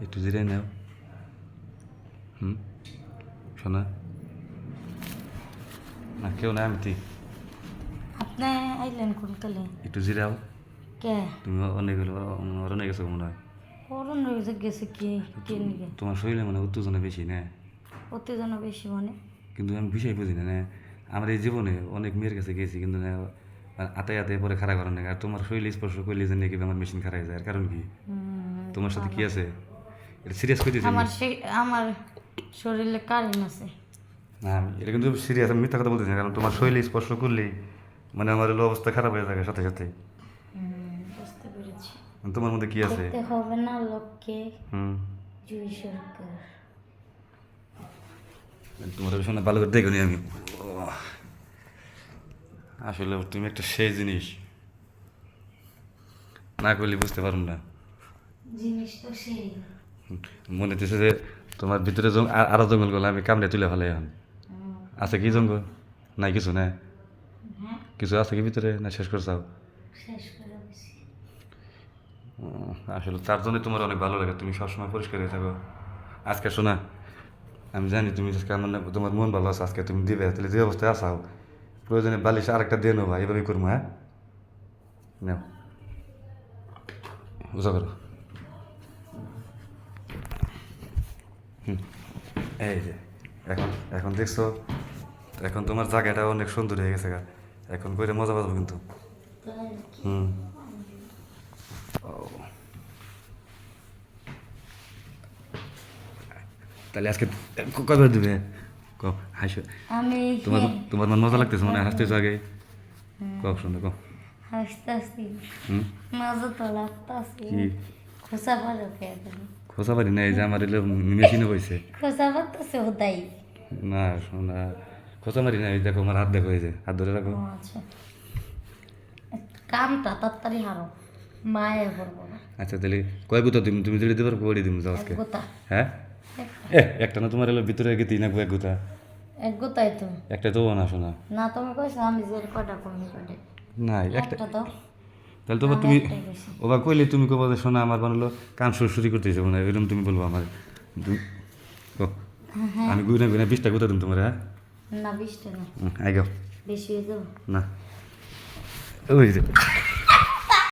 একটু জিরাই নাও। শোনা না, কেউ না, আমি ঠিক। আপনি আইলেন কোনকালে? একটু জিরাও। কে তুমি অনেক অনেক গেছো মনে হয়। করোন রয়েছে গেছে কি কে নিকে? তোমার শরীরে মানে উত্তেজনা বেশি না, উত্তেজনা বেশি মানে? কিন্তু আমি বিষয় বুঝি না। আমার এই জীবনে অনেক মেয়ের কাছে গেছি, কিন্তু না আতায় আতায় পরে খারাপ করার নাকি। আর তোমার শরীরে স্পর্শ করলে যে নাকি আমার মেশিন খারাপ হয়ে যায়। আর কারণ কি? তোমার সাথে কি আছে? এটা সিরিয়াস করে দিয়েছি। আমার শরীরে কারেন্ট আছে। না, এটা কিন্তু সিরিয়াস, আমি মিথ্যা কথা বলতেছি না। কারণ তোমার শরীরে স্পর্শ করলেই মানে আমার হলো অবস্থা খারাপ হয়ে থাকে সাথে সাথে। বুঝতে পেরেছি। তোমার মধ্যে কি আছে? দেখতে হবে না লোককে। হুম, জুই সরকার। তোমার শোনা ভালো করে দেখো নি আমি। আসলে তুমি একটা সেই জিনিস না করলে বুঝতে পারুম না। জিনিস তো সেই। মনে হচ্ছে যে তোমার ভিতরে আরো জঙ্গল গেলে আমি কামড়ে তুলে ফেলে এখন। আছে কি জঙ্গল? নাই কিছু না? হ্যাঁ, কিছু আছে কি ভিতরে, না শেষ করে চাও? শেষ করে দিছি। আসলে তার জন্য তোমার অনেক ভালো লাগে, তুমি সবসময় পরিষ্কার হয়ে থাকো। আজকে শোনা, আমি জানি তুমি আজকে আমার তোমার মন ভালো আছে, আজকে তুমি দিবে, তাহলে যে অবস্থায় আসাও প্রয়োজনে বালিশ আরেকটা দিয়ে নেবো, এভাবেই করবো। হ্যাঁ, নাও, বুঝা করো। এই যে এখন এখন দেখছো, এখন তোমার জায়গাটা অনেক সুন্দর হয়ে গেছে গা। এখন করে মজা পাবো কিন্তু। তাই হুম, তাহলে আজকে কবে দিবে? কও, হাসো। আমি তোমার তোমার মন মজা লাগতেছে মনে হয়, হাসতেছো আগে। কও শুনে, কও। হাসতাছি। হুম, মজা তো লাগতাছি। কি খোসা পারো কে তুমি? খোঁচা পারি না, এই যে আমার এলো মেশিনে বইছে। খোসা পারতেছে ওদাই। না শোনা, খোঁচা মারি না, এই দেখো আমার হাত, দেখো এই যে হাত ধরে রাখো। ও আচ্ছা, কামটা তাড়াতাড়ি হারো, মায়ে করবো না। আচ্ছা তাহলে কয় গুতা তুমি তুমি যদি দিবার কই দিম যাও এক আজকে। গোতা। হ্যাঁ, একটা। একটা না, তোমার এলো ভিতরে গেতি না এক গুতা। এক গোতাই তো। একটা তো না শোনা। না তুমি কইছো আমি যে কয়টা কমনি কয়টা। না একটা, একটা তো। তাহলে তোমার আমি তুমি একটাই কইছি। ওবা কইলে তুমি কবা যে শোনা আমার বানালো কান সুরসুরি করতেছে মনে হয়, এরকম তুমি বলবো আমার। কও, আমি গুইনা গুইনা 20টা গুতা দিম তোমার। হ্যাঁ, না 20টা না, আই গাও। বেশি হয়ে যাবো। না, ওই যে